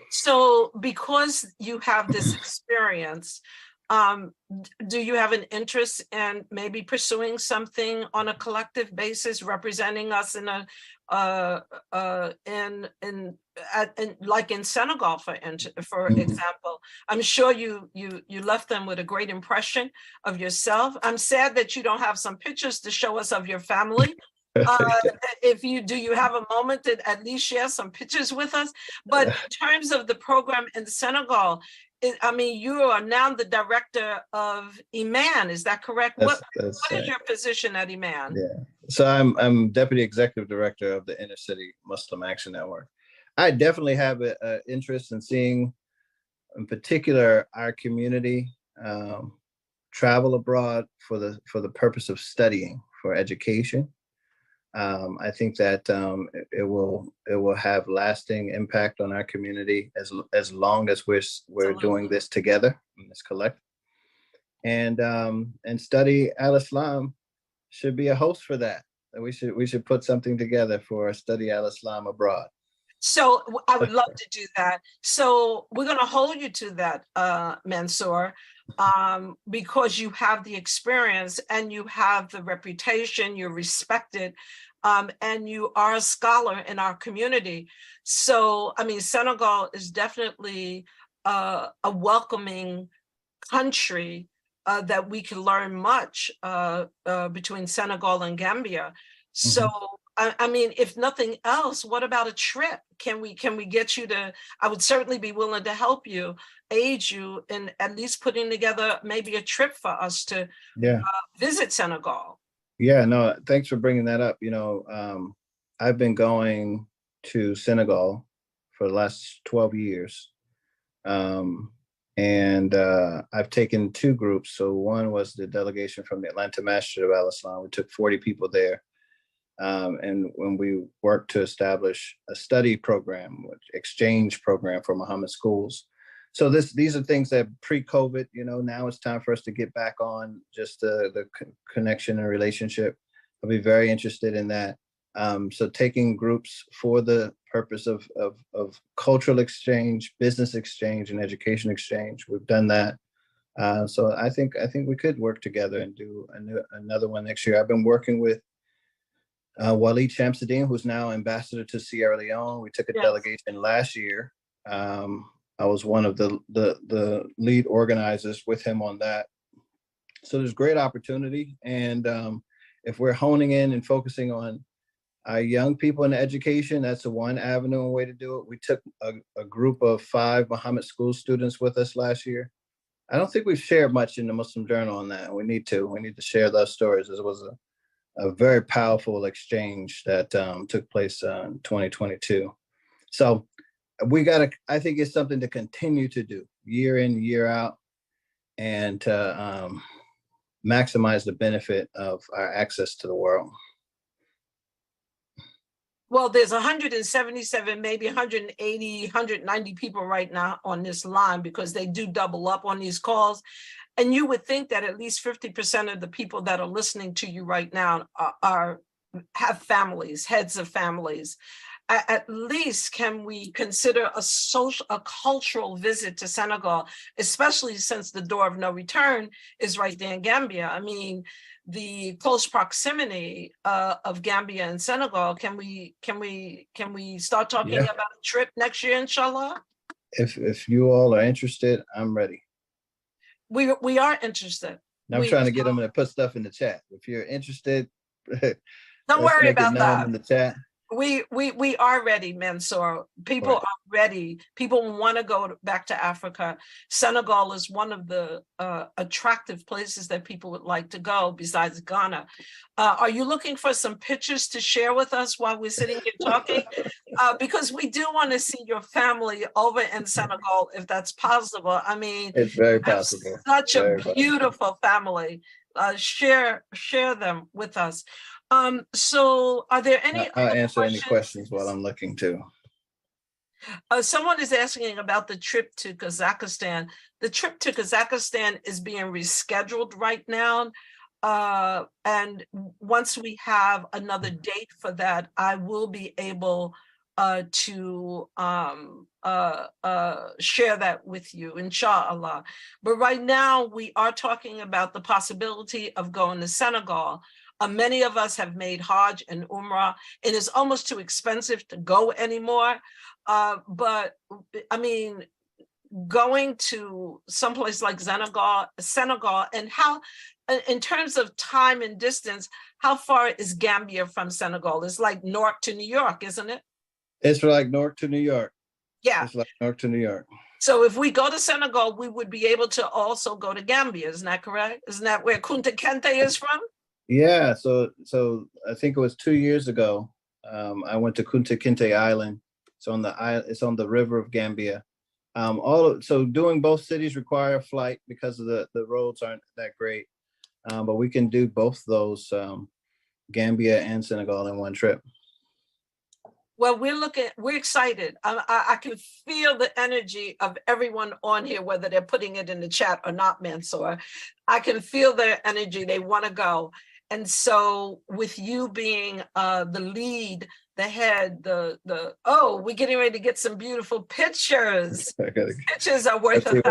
So because you have this experience, do you have an interest in maybe pursuing something on a collective basis, representing us in a like in Senegal, for example? I'm sure you left them with a great impression of yourself. I'm sad that you don't have some pictures to show us of your family. If you do, you have a moment to at least share some pictures with us. But in terms of the program in Senegal, I mean, you are now the director of IMAN. Is that correct? What is your position at IMAN? Yeah, so I'm deputy executive director of the Inner City Muslim Action Network. I definitely have an interest in seeing, in particular, our community travel abroad for the purpose of studying for education. I think that it will have lasting impact on our community as long as we're doing this together in this collective. And Study Al-Islam should be a host for that. We should put something together for Study Al-Islam abroad. So I would love to do that. So we're going to hold you to that, Mansoor, because you have the experience and you have the reputation, you're respected, and you are a scholar in our community. So, I mean, Senegal is definitely a welcoming country that we can learn much between Senegal and Gambia. So, I mean, if nothing else, what about a trip? Can we get you to? I would certainly be willing to help you, aid you in at least putting together maybe a trip for us to visit Senegal. Yeah, no, thanks for bringing that up. You know, I've been going to Senegal for the last 12 years. And I've taken two groups. So one was the delegation from the Atlanta Masjid of Al-Islam. We took 40 people there. And when we worked to establish a study program, exchange program for Muhammad schools. So these are things that pre-COVID, you know, now it's time for us to get back on just the connection and relationship. I'll be very interested in that. So taking groups for the purpose of cultural exchange, business exchange, and education exchange, we've done that. So I think we could work together and do another one next year. I've been working with Walid Shamsuddin, who's now ambassador to Sierra Leone. We took a delegation last year. I was one of the lead organizers with him on that. So there's great opportunity. And if we're honing in and focusing on our young people in education, that's the one avenue and way to do it. We took a group of 5 Muhammad school students with us last year. I don't think we've shared much in the Muslim Journal on that. We need to share those stories. It was a very powerful exchange that took place in 2022. So I think it's something to continue to do year in, year out, and to maximize the benefit of our access to the world. Well, there's 177, maybe 180, 190 people right now on this line because they do double up on these calls. And you would think that at least 50% of the people that are listening to you right now have families, heads of families. At least can we consider a cultural visit to Senegal, especially since the door of no return is right there in Gambia. I mean, the close proximity of Gambia and Senegal. Can we start talking about a trip next year, inshallah? If you all are interested, I'm ready. We are interested. I'm trying to get them to put stuff in the chat. If you're interested, don't worry about that. In the chat. we are ready, Mansoor. People Right. are ready. People want to go back to Africa. Senegal is one of the attractive places that people would like to go besides Ghana. Are you looking for some pictures to share with us while we're sitting here talking? Because we do want to see your family over in Senegal, if that's possible. I mean, It's very you have possible. such Very a possible. beautiful family. Share them with us. So are there any I'll other answer any questions? questions while I'm looking too. Someone is asking about the trip to Kazakhstan. The trip to Kazakhstan is being rescheduled right now. And once we have another date for that, I will be able to share that with you, inshallah. But right now, we are talking about the possibility of going to Senegal. Many of us have made Hajj and Umrah, and it's almost too expensive to go anymore. But I mean, going to someplace like Senegal, and how, in terms of time and distance, how far is Gambia from Senegal? It's like Newark to New York, isn't it? It's like Newark to New York. Yeah. It's like Newark to New York. So if we go to Senegal, we would be able to also go to Gambia. Isn't that correct? Isn't that where Kunta Kinte is from? Yeah. So I think it was 2 years ago. I went to Kunta Kinte Island. It's on the river of Gambia. So doing both cities require a flight because of the roads aren't that great. But we can do both those, Gambia and Senegal in one trip. Well, we're excited. I can feel the energy of everyone on here, whether they're putting it in the chat or not, Mansoor. I can feel their energy. They want to go. And so with you being the lead, the head, we're getting ready to get some beautiful pictures. Pictures are worth 1,000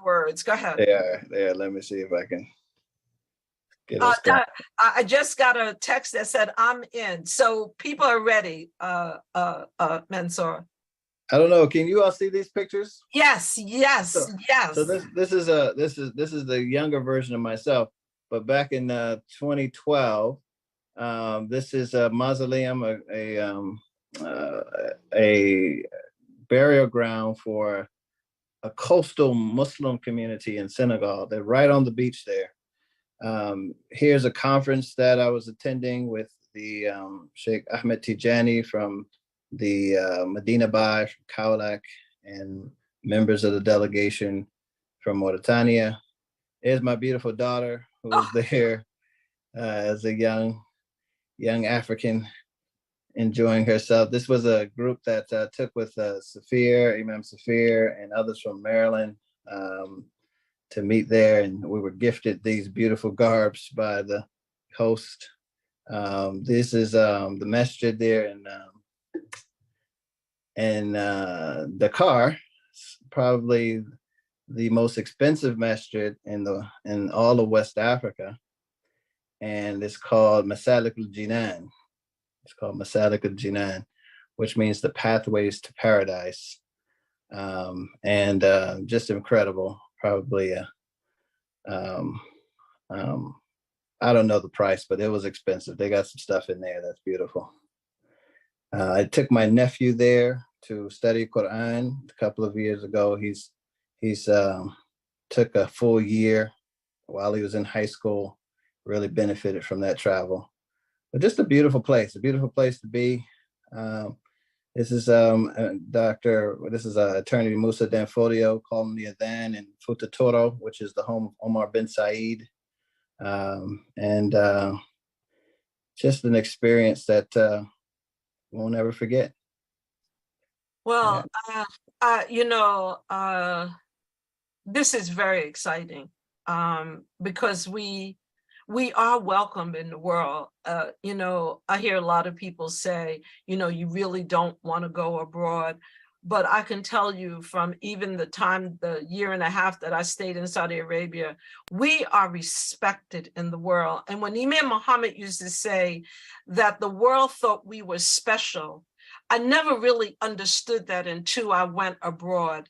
words. Go ahead. Yeah. Let me see if I can get us going. I just got a text that said I'm in. So people are ready, Mansoor. I don't know. Can you all see these pictures? Yes. So this is the younger version of myself. But back in 2012, this is a mausoleum, a burial ground for a coastal Muslim community in Senegal. They're right on the beach there. Here's a conference that I was attending with the Sheikh Ahmed Tijani from the Medina Bay, from Kaolack, and members of the delegation from Mauritania. Here's my beautiful daughter, who was there as a young African, enjoying herself. This was a group that took with Imam Safir and others from Maryland to meet there, and we were gifted these beautiful garbs by the host. This is the masjid there in Dakar, probably the most expensive masjid in all of West Africa, and it's called Masalik al-Jinan. It's called Masalik al-Jinan, which means the pathways to paradise, and just incredible. Probably I don't know the price, but it was expensive. They got some stuff in there that's beautiful. I took my nephew there to study Quran a couple of years ago. He's took a full year while he was in high school. Really benefited from that travel. But just a beautiful place to be. This is attorney Musa Danfodio calling the Adhan in Futa Toro, which is the home of Omar bin Said. And just an experience that we'll never forget. Well, this is very exciting because we are welcome in the world. I hear a lot of people say, you really don't want to go abroad. But I can tell you from even the year and a half that I stayed in Saudi Arabia, we are respected in the world. And when Imam Muhammad used to say that the world thought we were special, I never really understood that until I went abroad.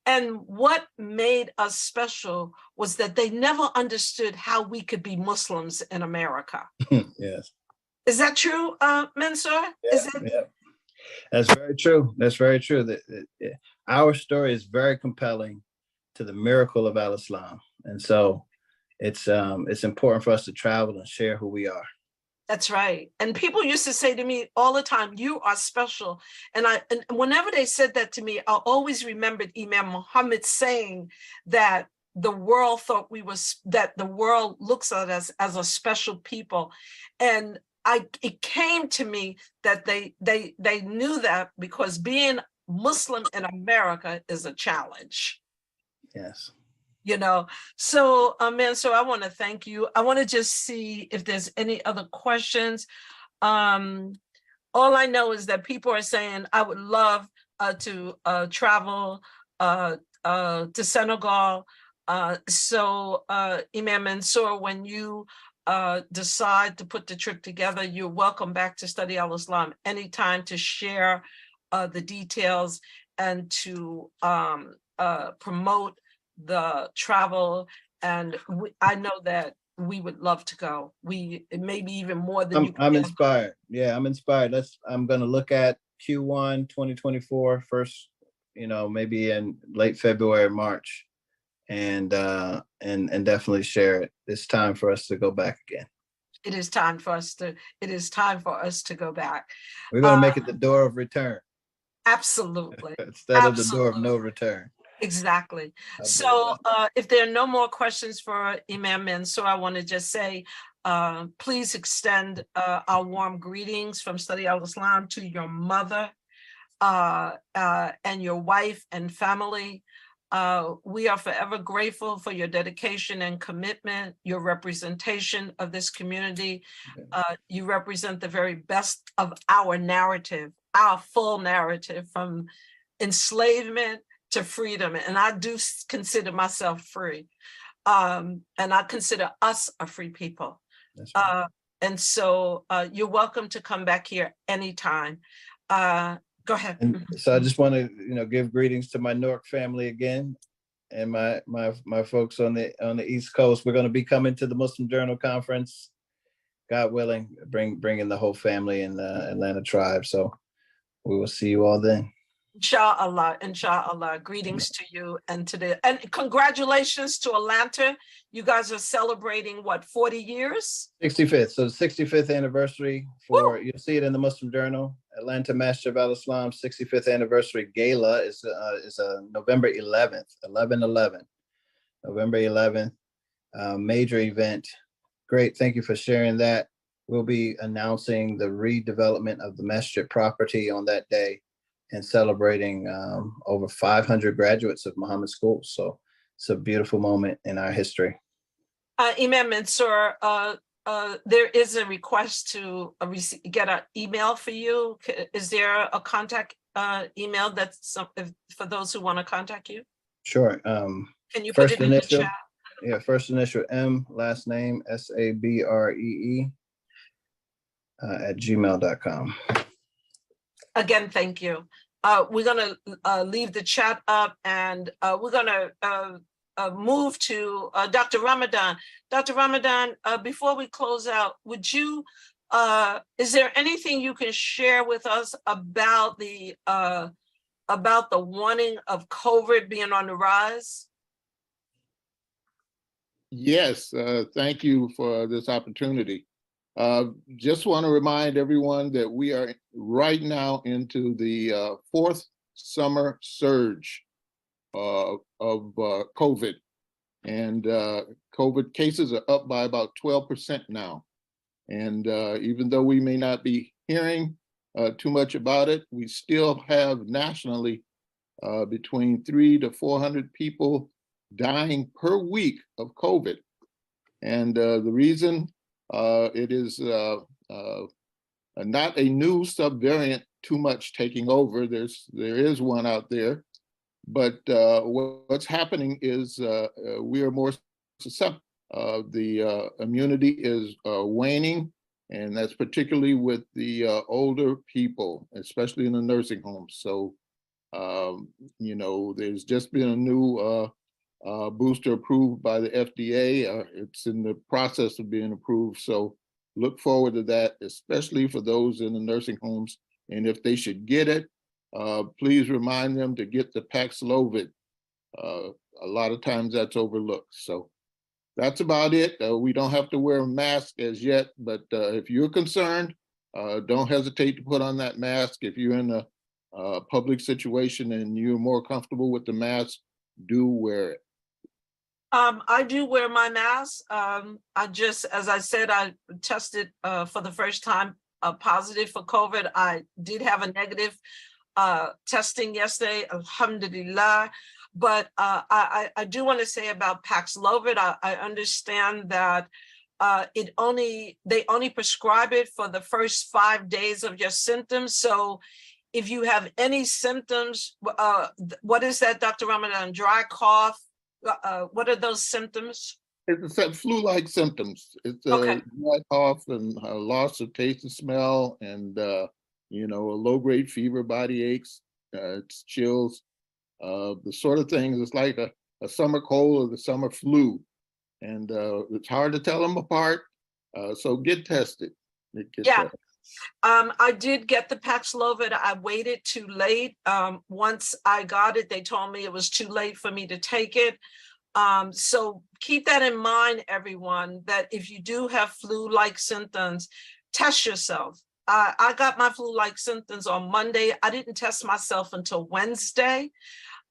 And what made us special was that they never understood how we could be Muslims in America. Yes. Is that true, Mansoor? Is it? Yeah. That's very true. That's very true. Our story is very compelling to the miracle of Al-Islam. And so it's important for us to travel and share who we are. That's right. And people used to say to me all the time, you are special. And whenever they said that to me, I always remembered Imam Muhammad saying that the world thought that the world looks at us as a special people. And it came to me that they knew that because being Muslim in America is a challenge. Yes. You know, so Mansoor, I want to thank you. I want to just see if there's any other questions. All I know is that people are saying I would love to travel to Senegal. So Imam Mansoor, when you decide to put the trip together, you're welcome back to Study Al-Islam anytime to share the details and to promote the travel. And I know that we would love to go. Maybe even more than you. I'm inspired. Yeah, I'm inspired. I'm going to look at Q1 2024 first, maybe in late February, March, and definitely share it. It's time for us to go back again. It is time for us to go back. We're going to make it the door of return. Absolutely. Instead of the door of no return. Exactly. So if there are no more questions for Imam Mansoor, I want to just say, please extend our warm greetings from Study Al-Islam to your mother and your wife and family. We are forever grateful for your dedication and commitment, your representation of this community. You represent the very best of our narrative, our full narrative, from enslavement to freedom. And I do consider myself free. And I consider us a free people. Right. And so you're welcome to come back here anytime. Go ahead. And so I just want to, give greetings to my Newark family again, and my folks on the East Coast. We're going to be coming to the Muslim Journal Conference, God willing, bringing the whole family in the Atlanta tribe. So we will see you all then. Inshallah, inshallah. Greetings to you and congratulations to Atlanta. You guys are celebrating what, 40 years? 65th. So 65th anniversary for, you'll see it in the Muslim Journal. Atlanta Master of Al-Islam 65th anniversary gala is November 11th, 11/11. November 11th, major event. Great, thank you for sharing that. We'll be announcing the redevelopment of the masjid property on that day, and celebrating over 500 graduates of Muhammad schools. So it's a beautiful moment in our history. Imam Mansoor, there is a request to get an email for you. Is there a contact email that's for those who want to contact you? Sure. Can you put it in the chat? Yeah, first initial M, last name Sabree at gmail.com. Again, thank you. We're going to leave the chat up, and we're going to move to Dr. Ramadan. Dr. Ramadan, before we close out, would you, is there anything you can share with us about the warning of COVID being on the rise? Yes, thank you for this opportunity. Just want to remind everyone that we are right now into the fourth summer surge of COVID, and COVID cases are up by about 12% now. And even though we may not be hearing too much about it, we still have nationally between 300 to 400 people dying per week of COVID. And the reason it is not a new subvariant too much taking over. There is one out there, but what's happening is we are more susceptible. The immunity is waning, and that's particularly with the older people, especially in the nursing homes. So, there's just been a new booster approved by the FDA. It's in the process of being approved. So look forward to that, especially for those in the nursing homes. And if they should get it, please remind them to get the Paxlovid. A lot of times that's overlooked. So that's about it. We don't have to wear a mask as yet, but if you're concerned, don't hesitate to put on that mask. If you're in a public situation and you're more comfortable with the mask, do wear it. I do wear my mask. I just, as I said, I tested for the first time positive for COVID. I did have a negative testing yesterday, alhamdulillah. But I do want to say about Paxlovid, I understand that they only prescribe it for the first 5 days of your symptoms. So if you have any symptoms, what is that, Dr. Ramadan? Dry cough? What are those symptoms? It's flu-like symptoms. It's Okay. dry cough and loss of taste and smell, and a low-grade fever, body aches, it's chills, the sort of things. It's like a summer cold or the summer flu, and it's hard to tell them apart. So get tested. Yeah. I did get the Paxlovid. I waited too late. Once I got it, they told me it was too late for me to take it. So keep that in mind, everyone, that if you do have flu-like symptoms, test yourself. I got my flu-like symptoms on Monday. I didn't test myself until Wednesday.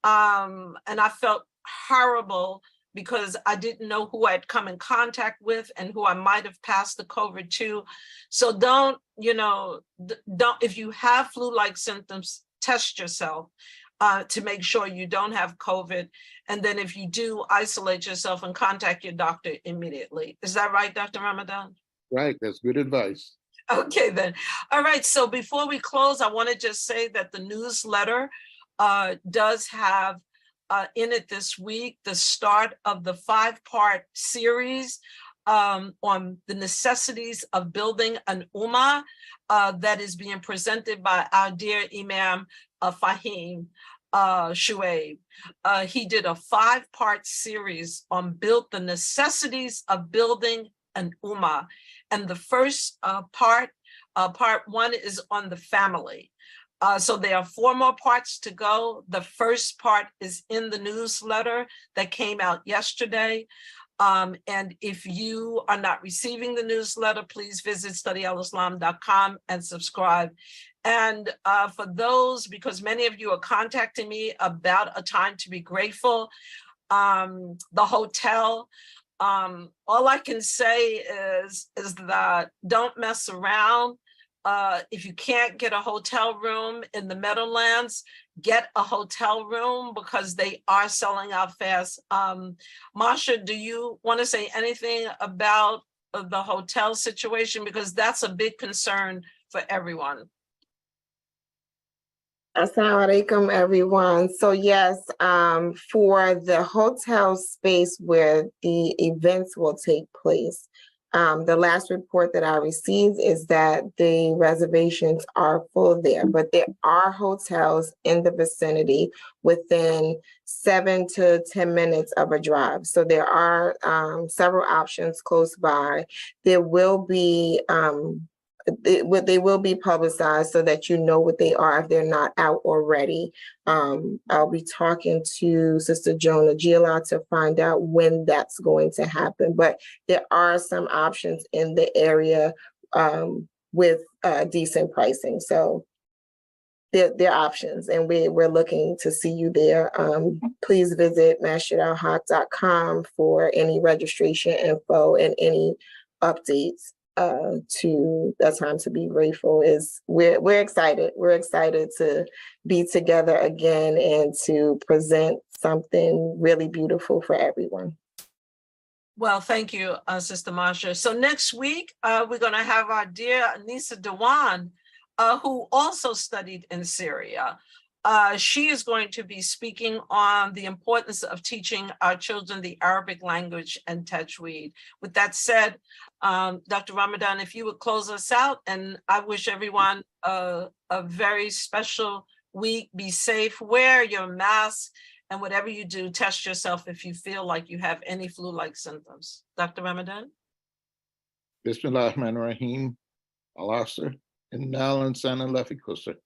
And I felt horrible because I didn't know who I'd come in contact with and who I might have passed the COVID to. So don't, if you have flu-like symptoms, test yourself to make sure you don't have COVID. And then if you do, isolate yourself and contact your doctor immediately. Is that right, Dr. Ramadan? Right, that's good advice. Okay, then. All right, so before we close, I want to just say that the newsletter does have in it this week the start of the 5-part series on the necessities of building an ummah that is being presented by our dear Imam Fahim Shuaib. He did a 5-part series on the necessities of building an ummah. And the first part 1 is on the family. So there are 4 more parts to go. The first part is in the newsletter that came out yesterday. And if you are not receiving the newsletter, please visit studyalislam.com and subscribe. And for those, because many of you are contacting me about a time to be grateful, the hotel, all I can say is that don't mess around. If you can't get a hotel room in the Meadowlands, get a hotel room because they are selling out fast. Masha, do you want to say anything about the hotel situation? Because that's a big concern for everyone. Assalamu alaikum, everyone. So yes, for the hotel space where the events will take place, the last report that I received is that the reservations are full there, but there are hotels in the vicinity within 7 to 10 minutes of a drive. So there are several options close by. There will be they will be publicized so that you know what they are if they're not out already. I'll be talking to Sister Jonah Gila to find out when that's going to happen. But there are some options in the area with decent pricing. So they're options, and we're looking to see you there. Please visit masjidalhaq.com for any registration info and any updates to that time to be grateful. Is we're excited. We're excited to be together again and to present something really beautiful for everyone. Well, thank you, Sister Masha. So next week, we're going to have our dear Anisa Dewan, who also studied in Syria. She is going to be speaking on the importance of teaching our children the Arabic language and tajweed. With that said, Dr. Ramadan, if you would close us out, and I wish everyone a very special week. Be safe, wear your mask, and whatever you do, test yourself if you feel like you have any flu-like symptoms. Dr. Ramadan? Bismillahirrahmanirrahim. Al-Asr. Innal insana lafi khusr.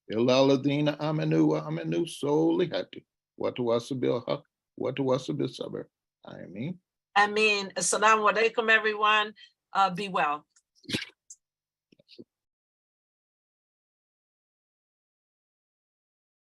Illa alladhina amanu wa aminu solihati. Wa tawasaw bil haqq wa tawasaw bis sabr. Ameen. Assalamu alaikum, everyone. Be well.